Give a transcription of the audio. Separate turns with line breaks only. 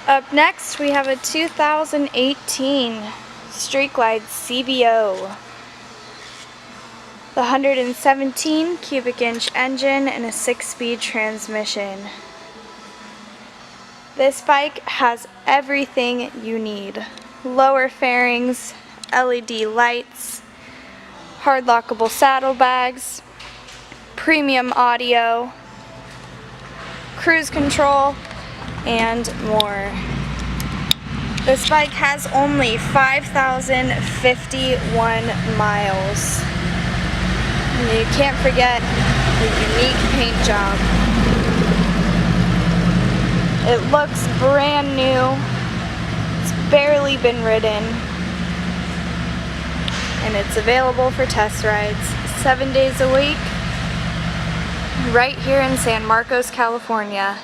Up next, we have a 2018 Street Glide CVO. The 117 cubic inch engine and a 6-speed transmission. This bike has everything you need. Lower fairings, LED lights, hard lockable saddlebags, premium audio, cruise control, and more. This bike has only 5,051 miles. And you can't forget the unique paint job. It looks brand new. It's barely been ridden. And it's available for test rides 7 days a week right here in San Marcos, California.